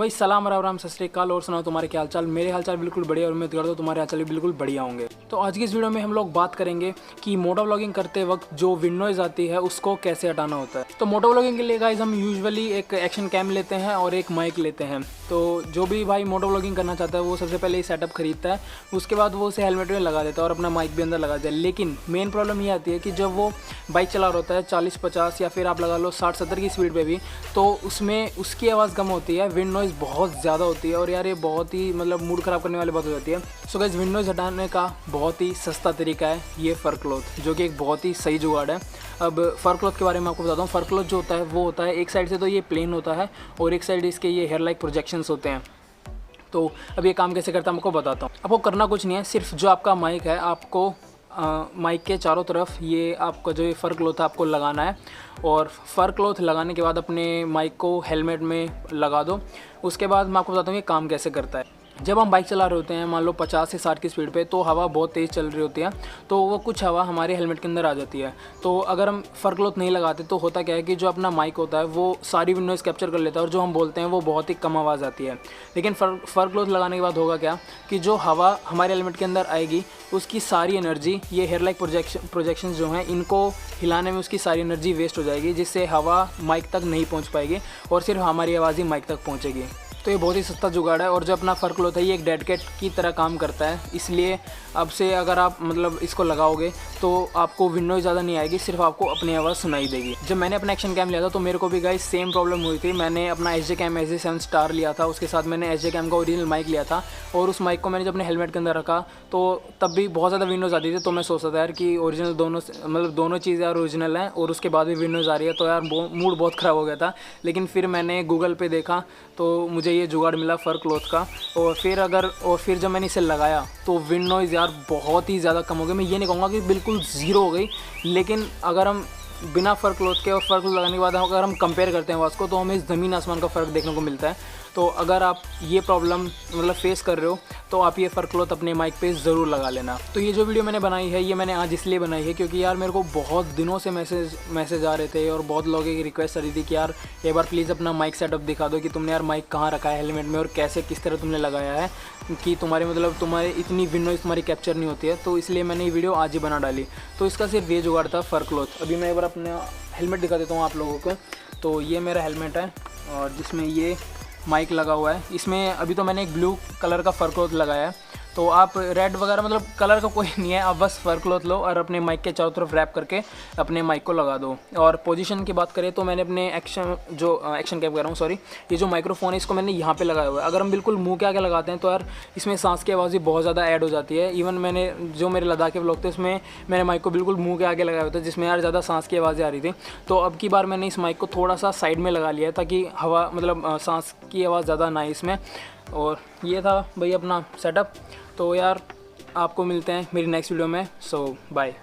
भाई सलाम राम सत श्री अकाल और सुनाओ तुम्हारे क्या हालचाल। मेरे हालचाल बिल्कुल बढ़िया और उम्मीद करता हूँ तुम्हारे हालचाल भी बिल्कुल बढ़िया होंगे। तो आज की इस वीडियो में हम लोग बात करेंगे कि मोटो व्लॉगिंग करते वक्त जो विंडोज आती है उसको कैसे हटाना होता है। तो मोटो व्लॉगिंग के लिए गाइस हम यूजुअली एक एक्शन कैम लेते हैं और एक माइक लेते हैं। तो जो भी भाई मोटो व्लॉगिंग करना चाहता है वो सबसे पहले ये सेटअप खरीदता है, उसके बाद वो उसे हेलमेट में लगा देता है और अपना माइक भी अंदर लगा देता है। लेकिन मेन प्रॉब्लम ये आती है कि जब वो बाइक चला रहा होता है 40-50 या फिर आप लगा लो 60-70 की स्पीड पे भी, तो उसमें उसकी आवाज़ कम होती है, विंड नॉइज़ बहुत ज़्यादा होती है और यार ये बहुत ही मतलब मूड ख़राब करने वाली बात हो जाती है। सो गाइस विंड नॉइज़ हटाने का बहुत ही सस्ता तरीका है ये फर क्लॉथ, जो कि एक बहुत ही सही जुगाड़ है। अब फर क्लॉथ के बारे में आपको बताता हूँ। फर क्लॉथ जो होता है वो होता है एक साइड से तो ये प्लेन होता है और एक साइड इसके ये हेयर लाइक प्रोजेक्शंस होते हैं। तो अब ये काम कैसे करता है आपको बताता हूँ। आपको करना कुछ नहीं है, सिर्फ जो आपका माइक है आपको माइक के चारों तरफ ये आपका जो ये फ़र क्लॉथ है आपको लगाना है और फ़र क्लॉथ लगाने के बाद अपने माइक को हेलमेट में लगा दो। उसके बाद मैं आपको बताता हूँ ये काम कैसे करता है। जब हम बाइक चला रहे होते हैं मान लो 50 से 60 की स्पीड पे, तो हवा बहुत तेज़ चल रही होती है, तो वो कुछ हवा हमारे हेलमेट के अंदर आ जाती है। तो अगर हम फ़र क्लॉथ नहीं लगाते तो होता क्या है कि जो अपना माइक होता है वो सारी विंडोज़ कैप्चर कर लेता है और जो हम बोलते हैं वो बहुत ही कम आवाज़ आती है। लेकिन फ़र क्लॉथ लगाने के बाद होगा क्या कि जो हवा हमारे हेलमेट के अंदर आएगी उसकी सारी एनर्जी ये हेयर लाइक प्रोजेक्शंस जो हैं इनको हिलाने में उसकी सारी एनर्जी वेस्ट हो जाएगी, जिससे हवा माइक तक नहीं पहुंच पाएगी और सिर्फ हमारी आवाज़ ही माइक तक पहुंचेगी। तो ये बहुत ही सस्ता जुगाड़ है और जो अपना फ़र क्लॉथ है ये एक डेड कैट की तरह काम करता है। इसलिए अब से अगर आप मतलब इसको लगाओगे तो आपको विंडो ज़्यादा नहीं आएगी, सिर्फ आपको अपनी आवाज़ सुनाई देगी। जब मैंने अपना एक्शन कैम लिया था तो मेरे को भी गाइस सेम प्रॉब्लम हुई थी। मैंने अपना H J cam AJ7 star लिया था, उसके साथ मैंने एच जे कैम का ओरिजिनल माइक लिया था और उस माइक को मैंने जब अपने हेलमेट के अंदर रखा तो तब भी बहुत ज़्यादा विंडोज़ आती थी। तो मैं सोचता था यार कि ओरिजिनल दोनों चीज़ें यार ओरिजिनल हैं और उसके बाद भी विंडोज़ आ रही है, तो यार मूड बहुत ख़राब हो गया था। लेकिन फिर मैंने गूगल पे देखा तो मुझे ये जुगाड़ मिला फ़र क्लॉथ का और फिर जब मैंने इसे लगाया तो विंड नॉइज़ यार बहुत ही ज़्यादा कम हो गई। मैं ये नहीं कहूँगा कि बिल्कुल ज़ीरो हो गई, लेकिन अगर हम बिना फ़र क्लॉथ के और फ़र क्लॉथ लगाने के बाद अगर हम कंपेयर करते हैं आवाज़ को तो हमें ज़मीन आसमान का फ़र्क देखने को मिलता है। तो अगर आप ये प्रॉब्लम मतलब फेस कर रहे हो तो आप ये फ़र क्लॉथ अपने माइक पे ज़रूर लगा लेना। तो ये जो वीडियो मैंने बनाई है ये मैंने आज इसलिए बनाई है क्योंकि यार मेरे को बहुत दिनों से मैसेज आ रहे थे और बहुत लोगों की रिक्वेस्ट आ रही थी कि यार एक बार प्लीज़ अपना माइक सेटअप दिखा दो कि तुमने यार माइक कहाँ रखा है हेलमेट में और कैसे किस तरह तुमने लगाया है कि तुम्हारे इतनी विंडो तुम्हारी कैप्चर नहीं होती है। तो इसलिए मैंने ये वीडियो आज ही बना डाली। तो इसका सिर्फ ये जुगाड़ था फ़र क्लॉथ। अभी मैं एक बार अपना हेलमेट दिखा देता हूँ आप लोगों को। तो ये मेरा हेलमेट है और जिसमें ये माइक लगा हुआ है। इसमें अभी तो मैंने एक ब्लू कलर का फ़र क्लॉथ लगाया है। तो आप रेड वगैरह मतलब कलर का कोई नहीं है, आप बस फ़र क्लॉथ लो और अपने माइक के चारों तरफ रैप करके अपने माइक को लगा दो। और पोजीशन की बात करें तो मैंने अपने एक्शन कैप कर रहा हूँ सॉरी, ये जो माइक्रोफोन है इसको मैंने यहाँ पे लगाया हुआ है। अगर हम बिल्कुल मुँह के आगे लगाते हैं तो यार इसमें सांस की आवाज़ भी बहुत ज़्यादा ऐड हो जाती है। इवन मैंने जो मेरे लद्दाख के व्लॉग थे उसमें मैंने माइक को बिल्कुल मुँह के आगे लगाया हुआ था जिसमें यार ज़्यादा सांस की आवाज़ें आ रही थी। तो अब की बार मैंने इस माइक को थोड़ा सा साइड में लगा लिया ताकि हवा मतलब सांस की आवाज़ ज़्यादा ना आए इसमें। और ये था भाई अपना सेटअप। तो यार आपको मिलते हैं मेरी नेक्स्ट वीडियो में। सो बाय।